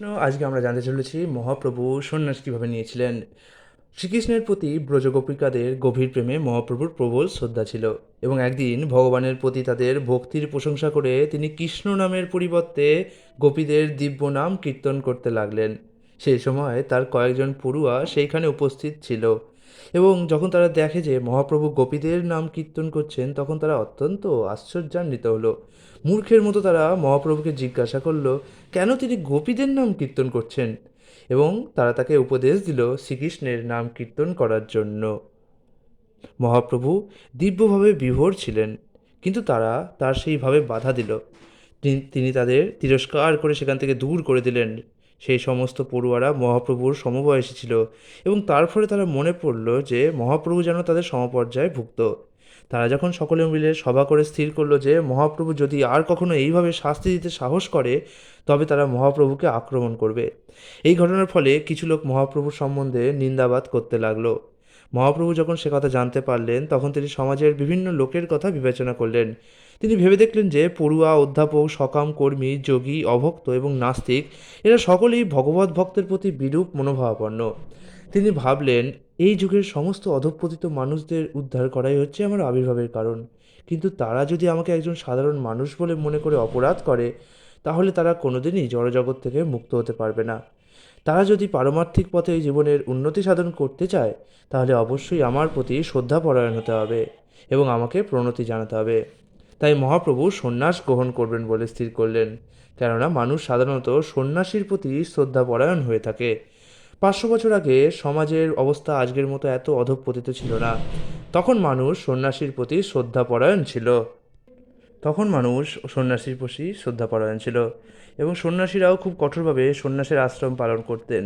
আজকে আমরা জানতে চলেছি মহাপ্রভু সন্ন্যাস কীভাবে নিয়েছিলেন। শ্রীকৃষ্ণের প্রতি ব্রজগোপিকাদের গভীর প্রেমে মহাপ্রভুর প্রবল শ্রদ্ধা ছিল এবং একদিন ভগবানের প্রতি তাদের ভক্তির প্রশংসা করে তিনি কৃষ্ণ নামের পরিবর্তে গোপীদের দিব্য নাম কীর্তন করতে লাগলেন। সেই সময় তার কয়েকজন পড়ুয়া সেইখানে উপস্থিত ছিল এবং যখন তারা দেখে যে মহাপ্রভু গোপীদের নাম কীর্তন করছেন তখন তারা অত্যন্ত আশ্চর্যান্বিত হলো। মূর্খের মতো তারা মহাপ্রভুকে জিজ্ঞাসা করলো কেন তিনি গোপীদের নাম কীর্তন করছেন, এবং তারা তাকে উপদেশ দিল শ্রীকৃষ্ণের নাম কীর্তন করার জন্য। মহাপ্রভু দিব্যভাবে বিভোর ছিলেন, কিন্তু তারা তার সেইভাবে বাধা দিল। তিনি তাদের তিরস্কার করে সেখান থেকে দূর করে দিলেন। সেই সমস্ত পড়ুয়ারা মহাপ্রভুর সমবয়সী ছিল এবং তার ফলে তারা মনে পড়ল যে মহাপ্রভু যেন তাদের সমপর্যায়ে ভুক্ত। তারা যখন সকলে মিলে সভা করে স্থির করলো যে মহাপ্রভু যদি আর কখনো এইভাবে শাস্তি দিতে সাহস করে তবে তারা মহাপ্রভুকে আক্রমণ করবে। এই ঘটনার ফলে কিছু লোক মহাপ্রভুর সম্বন্ধে নিন্দাবাদ করতে লাগলো। মহাপ্রভু যখন সে কথা জানতে পারলেন তখন তিনি সমাজের বিভিন্ন লোকের কথা বিবেচনা করলেন। তিনি ভেবে দেখলেন যে পড়ুয়া, অধ্যাপক, সকাম কর্মী, যোগী, অভক্ত এবং নাস্তিক এরা সকলেই ভগবত ভক্তের প্রতি বিরূপ মনোভাবাপন্ন। তিনি ভাবলেন এই যুগের সমস্ত অধঃপতিত মানুষদের উদ্ধার করাই হচ্ছে আমার আবির্ভাবের কারণ, কিন্তু তারা যদি আমাকে একজন সাধারণ মানুষ বলে মনে করে অপরাধ করে তাহলে তারা কোনোদিনই জড়জগৎ থেকে মুক্ত হতে পারবে না। তারা যদি পারমার্থিক পথে জীবনের উন্নতি সাধন করতে চায় তাহলে অবশ্যই আমার প্রতি শ্রদ্ধাপরায়ণ হতে হবে এবং আমাকে প্রণতি জানাতে হবে। তাই মহাপ্রভু সন্ন্যাস গ্রহণ করবেন বলে স্থির করলেন, কেননা মানুষ সাধারণত সন্ন্যাসীর প্রতি শ্রদ্ধাপরায়ণ হয়ে থাকে। 500 বছর আগে সমাজের অবস্থা আজকের মতো এত অধঃপতিত ছিল না। তখন মানুষ সন্ন্যাসীর প্রতি শ্রদ্ধাপরায়ণ ছিল এবং সন্ন্যাসীরাও খুব কঠোরভাবে সন্ন্যাসের আশ্রম পালন করতেন।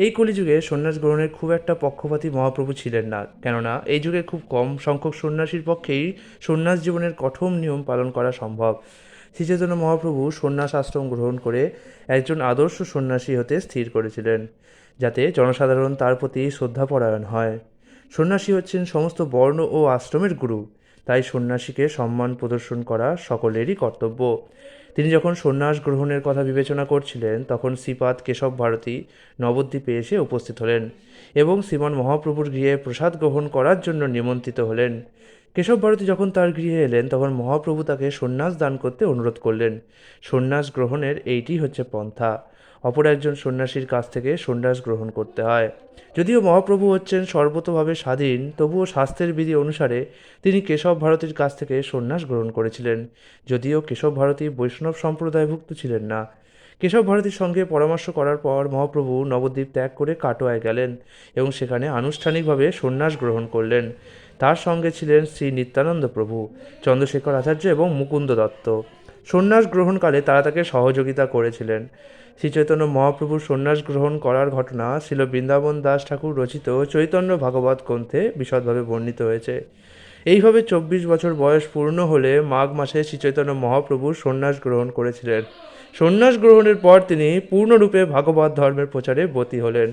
এই কলিযুগে সন্ন্যাস গ্রহণের খুব একটা পক্ষপাতী মহাপ্রভু ছিলেন না, কেননা এই যুগে খুব কম সংখ্যক সন্ন্যাসীর পক্ষেই সন্ন্যাস জীবনের কঠোর নিয়ম পালন করা সম্ভব। শ্রীচৈতন্য মহাপ্রভু সন্ন্যাস আশ্রম গ্রহণ করে একজন আদর্শ সন্ন্যাসী হতে স্থির করেছিলেন, যাতে জনসাধারণ তার প্রতি শ্রদ্ধাপরায়ণ হয়। সন্ন্যাসী হচ্ছেন সমস্ত বর্ণ ও আশ্রমের গুরু, তাই সন্ন্যাসীকে সম্মান প্রদর্শন করা সকলেরই কর্তব্য। তিনি যখন সন্ন্যাস গ্রহণের কথা বিবেচনা করছিলেন তখন শ্রীপাদ কেশব ভারতী নবদ্বীপে এসে উপস্থিত হলেন এবং শ্রীমান মহাপ্রভুর গৃহে প্রসাদ গ্রহণ করার জন্য নিমন্ত্রিত হলেন। কেশব ভারতী যখন তার গৃহে এলেন তখন মহাপ্রভু তাকে সন্ন্যাস দান করতে অনুরোধ করলেন। সন্ন্যাস গ্রহণের এইটি হচ্ছে পন্থা, অপর একজন সন্ন্যাসীর কাছ থেকে সন্ন্যাস গ্রহণ করতে হয়। যদিও মহাপ্রভু হচ্ছেন সর্বতোভাবে স্বাধীন, তবুও শাস্ত্রের বিধি অনুসারে তিনি কেশব ভারতীর কাছ থেকে সন্ন্যাস গ্রহণ করেছিলেন। যদিও কেশব ভারতী বৈষ্ণব সম্প্রদায়ভুক্ত ছিলেন না। কেশব ভারতীর সঙ্গে পরামর্শ করার পর মহাপ্রভু নবদ্বীপ ত্যাগ করে কাটোয়ায় গেলেন এবং সেখানে আনুষ্ঠানিকভাবে সন্ন্যাস গ্রহণ করলেন। তার সঙ্গে ছিলেন শ্রী নিত্যানন্দ প্রভু, চন্দ্রশেখর আচার্য এবং মুকুন্দ দত্ত। সন্ন্যাস গ্রহণকালে তারা তাকে সহযোগিতা করেছিলেন। শ্রীচৈতন্য মহাপ্রভুর সন্ন্যাস গ্রহণ করার ঘটনা শ্রীল বৃন্দাবন দাস ঠাকুর রচিত চৈতন্য ভাগবত গ্রন্থে বিশদভাবে বর্ণিত হয়েছে। এইভাবে 24 বছর বয়স পূর্ণ হলে মাঘ মাসে শ্রীচৈতন্য মহাপ্রভু সন্ন্যাস গ্রহণ করেছিলেন। সন্ন্যাস গ্রহণের পর তিনি পূর্ণরূপে ভাগবত ধর্মের প্রচারে ব্রতী হলেন।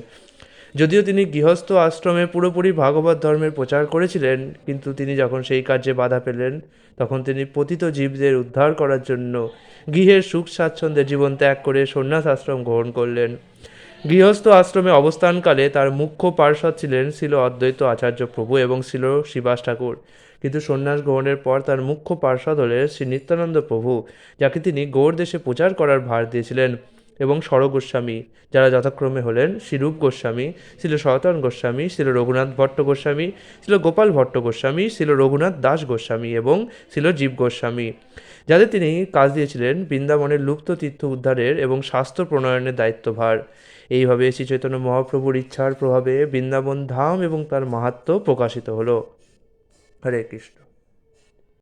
যদিও তিনি গৃহস্থ আশ্রমে পুরোপুরি ভাগবত ধর্মের প্রচার করেছিলেন, কিন্তু তিনি যখন সেই কার্যে বাধা পেলেন তখন তিনি পতিত জীবদের উদ্ধার করার জন্য গৃহের সুখ স্বাচ্ছন্দ্যের জীবন ত্যাগ করে সন্ন্যাস আশ্রম গ্রহণ করলেন। গৃহস্থ আশ্রমে অবস্থানকালে তার মুখ্য পার্ষদ ছিলেন শ্রীল অদ্বৈত আচার্য প্রভু এবং শ্রীল শ্রীবাস ঠাকুর, কিন্তু সন্ন্যাস গ্রহণের পর তার মুখ্য পার্ষদ হলেন শ্রী নিত্যানন্দ প্রভু, যাকে তিনি গৌড় দেশে প্রচার করার ভার দিয়েছিলেন, এবং স্বর গোস্বামী, যারা যথাক্রমে হলেন শ্রীরূপ গোস্বামী, শ্রীল সনাতন গোস্বামী, শ্রীল রঘুনাথ ভট্ট গোস্বামী, শ্রীল গোপাল ভট্ট গোস্বামী, শ্রীল রঘুনাথ দাস গোস্বামী এবং শ্রীল জীব গোস্বামী, যাদের তিনি কাজ দিয়েছিলেন বৃন্দাবনের লুপ্ত তীর্থ উদ্ধারের এবং শাস্ত্র প্রণয়নের দায়িত্বভার। এইভাবে শ্রী চৈতন্য মহাপ্রভুর ইচ্ছার প্রভাবে বৃন্দাবন ধাম এবং তার মাহাত্ম্য প্রকাশিত হলো। হরে কৃষ্ণ।